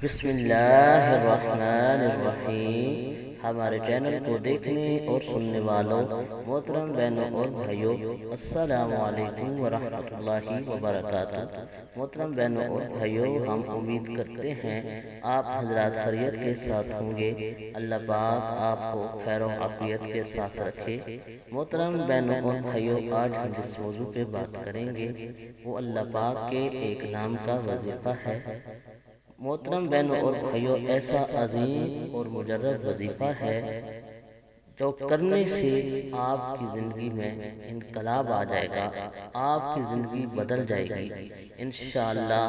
بسم اللہ الرحمن الرحیم۔ ہمارے چینل کو دیکھنے اور سننے والوں محترم بہنوں اور بھائیوں، السلام علیکم ورحمۃ اللہ وبرکاتہ۔ محترم بہنوں اور بھائیوں، ہم امید کرتے ہیں آپ حضرات خیریت کے ساتھ ہوں گے۔ اللہ پاک آپ کو خیر و عافیت کے ساتھ رکھے۔ محترم بہنوں اور بھائیوں، آج ہم جس موضوع پہ بات کریں گے وہ اللہ پاک کے ایک نام کا وظیفہ ہے۔ محترم بہنوں اور بھائیوں، ایسا عظیم اور مجرب وظیفہ ہے جو کرنے سے آپ کی زندگی میں انقلاب آ جائے گا، آپ کی زندگی بدل جائے گی انشاءاللہ۔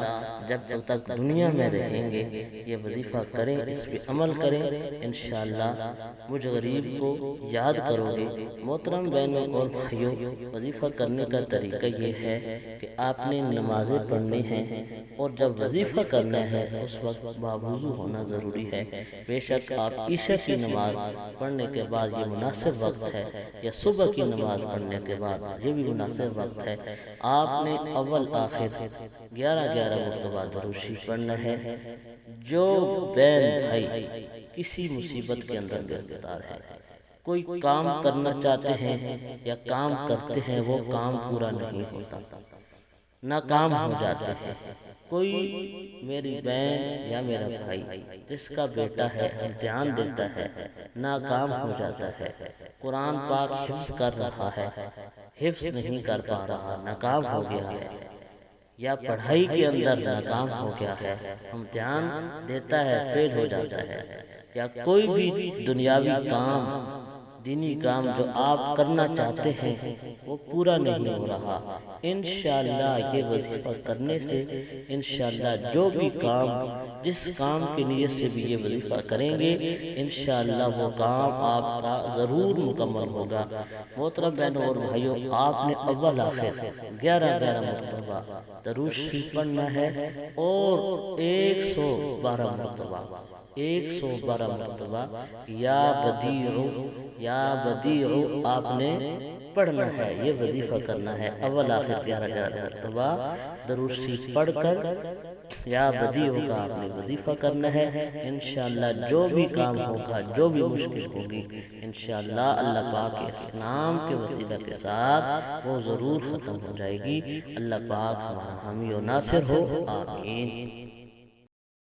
جب تک دنیا میں رہیں گے یہ وظیفہ کریں، اس پہ عمل کریں انشاءاللہ۔ مجھ غریب کو یاد کرو گے۔ محترم بہنوں اور بھائیوں، وظیفہ کرنے کا طریقہ یہ ہے کہ آپ نے نمازیں پڑھنی ہیں، اور جب وظیفہ کرنا ہے اس وقت باوضو ہونا ضروری ہے۔ بے شک آپ عشاء کی نماز پڑھنے کے بعد یہ مناسب وقت ہے، یا صبح کی نماز پڑھنے کے بعد یہ بھی مناسب وقت ہے۔ آپ نے اول آخر 11 مرتبہ درود شریف پڑھنا ہے۔ جو بہن بھائی کسی مصیبت کے اندر گرفتار ہے، کوئی کام کرنا چاہتے ہیں یا کام کرتے ہیں وہ کام پورا نہیں ہوتا، ناکام ہو جاتے ہیں، کوئی میری بہن یا میرا بھائی جس کا بیٹا ہے امتحان دیتا ہے، ناکام ہو جاتا ہے، قرآن پاک حفظ کر رہا ہے، حفظ نہیں کر پا رہا، ناکام ہو گیا ہے، یا پڑھائی کے اندر ناکام ہو گیا ہے، امتحان دیتا ہے فیل ہو جاتا ہے، یا کوئی بھی دنیاوی کام، دینی کام جو آپ کرنا چاہتے ہیں وہ پورا نہیں ہو رہا، انشاءاللہ یہ وظیفہ کرنے سے انشاءاللہ جو بھی کام، جس کام کی نیت سے بھی یہ وظیفہ کریں گے انشاءاللہ وہ کام آپ کا ضرور مکمل ہوگا۔ محترم بہنوں اور بھائیوں، آپ نے اول آخر 11 مرتبہ درود شریف پڑھنا ہے، اور 112 مرتبہ یا بدیع آپ نے پڑھنا ہے۔ یہ وظیفہ کرنا ہے، اول آخر 11 مرتبہ درود شریف پڑھ کر یا بدیع کا آپ نے وظیفہ کرنا ہے۔ انشاءاللہ جو بھی کام ہوگا، جو بھی مشکل ہوگی، انشاءاللہ اللہ پاک کے اس نام کے وسیلہ کے ساتھ وہ ضرور ختم ہو جائے گی۔ اللہ پاک ہمارا حامی و ناصر ہو، آمین۔